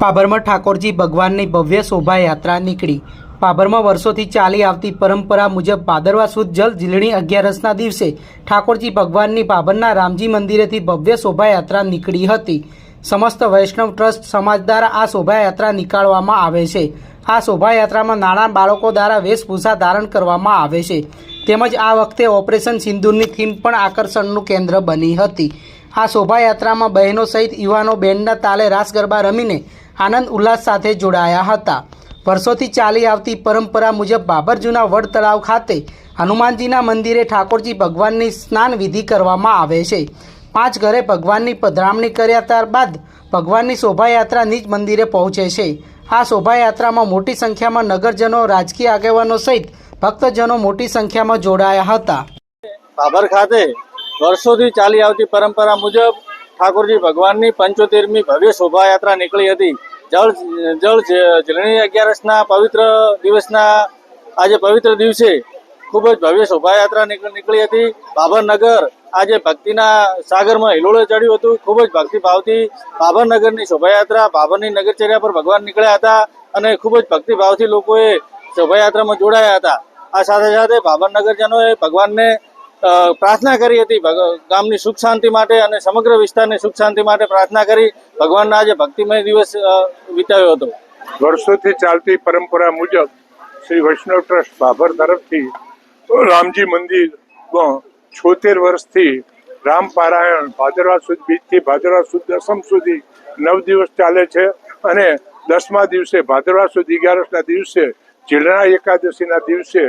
પાભરમાં ઠાકોરજી ભગવાનની ભવ્ય શોભાયાત્રા નીકળી। પાભરમાં વર્ષોથી ચાલી આવતી પરંપરા મુજબ ભાદરવા સુદ જલ ઝીલણી 11રસના દિવસે ઠાકોરજી ભગવાનની પાભરના રામજી મંદિરેથી ભવ્ય શોભાયાત્રા નીકળી હતી। સમસ્ત વૈષ્ણવ ટ્રસ્ટ સમાજ દ્વારા આ શોભાયાત્રા નીકાળવામાં આવે છે। આ શોભાયાત્રામાં નાના બાળકો દ્વારા વેશભૂષા ધારણ કરવામાં આવે છે, તેમજ આ વખતે ઓપરેશન સિંદૂરની થીમ પણ આકર્ષણનું કેન્દ્ર બની હતી। આ શોભાયાત્રામાં બહેનો સહિત યુવાનો બેન્ડના તાલે રાસ ગરબા રમીને આનંદ ઉલ્લાસ સાથે જોડાયા હતા। વર્ષોથી ચાલી આવતી પરંપરા મુજબ બાબર જૂના વડ તળાવ ખાતે હનુમાનજીના મંદિરે ઠાકોરજી ભગવાનની સ્નાન વિધિ કરવામાં આવે છે। 5 ઘરે ભગવાનની પધરામણી કર્યા ત્યારબાદ ભગવાનની શોભાયાત્રા નિજ મંદિરે પહોંચે છે। આ શોભાયાત્રામાં મોટી સંખ્યામાં નગરજનો, રાજકીય આગેવાનો સહિત ભક્તજનો મોટી સંખ્યામાં જોડાયા હતા। બાબર ખાતે વર્ષોથી ચાલી આવતી પરંપરા મુજબ ઠાકોરજી ભગવાનની 75મી ભવ્ય શોભાયાત્રા નીકળી હતી। જળ ઝીલણી 11રસના પવિત્ર દિવસના આજે પવિત્ર દિવસે ખૂબ જ ભવ્ય શોભાયાત્રા નીકળી હતી। બાબર નગર આજે ભક્તિના સાગરમાં હિલોળે ચડ્યું હતું। ખૂબ જ ભક્તિભાવથી બાબર નગરની શોભાયાત્રા, બાબરની નગરચર્યા પર ભગવાન નીકળ્યા હતા અને ખૂબ જ ભક્તિભાવથી લોકોએ શોભાયાત્રામાં જોડાયા હતા। આ સાથે સાથે બાબર નગરજનોએ ભગવાનને પ્રાર્થના કરી હતી, ગામની સુખ શાંતિ માટે અને સમગ્ર વિસ્તારની સુખ શાંતિ માટે પ્રાર્થના કરી ભગવાનના આજે ભક્તિમય દિવસ વિતાવ્યો હતો। વર્ષોથી ચાલતી પરંપરા મુજબ શ્રી વૈષ્ણવ ટ્રસ્ટ બાબર તરફથી રામજી મંદિરમાં 76 વર્ષથી રામ પારાયણ ભાદરવા સુદ બીજથી ભાદરવા સુદ દસમ સુધી 9 દિવસ ચાલે છે અને 10મા દિવસે ભાદરવા સુદ 11રસના દિવસે ઝીલણા એકાદશીના દિવસે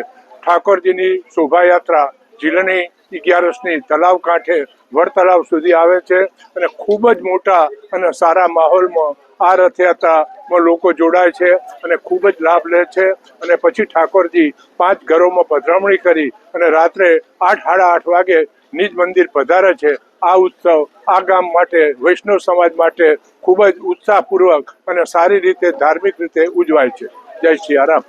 ઠાકોરજીની શોભાયાત્રા ઝીલણી 11રસની તલાવ કાંઠે વડ તળાવ સુધી આવે છે અને ખૂબ જ મોટા અને સારા માહોલમાં આ રથયાત્રામાં લોકો જોડાય છે અને ખૂબ જ લાભ લે છે અને પછી ઠાકોરજી 5 ઘરોમાં પધરામણી કરી અને રાત્રે 8 સાડા 8 વાગે નિજ મંદિર પધારે છે। આ ઉત્સવ આ ગામ માટે, વૈષ્ણવ સમાજ માટે ખૂબ જ ઉત્સાહપૂર્વક અને સારી રીતે ધાર્મિક રીતે ઉજવાય છે। જય સિયારામ।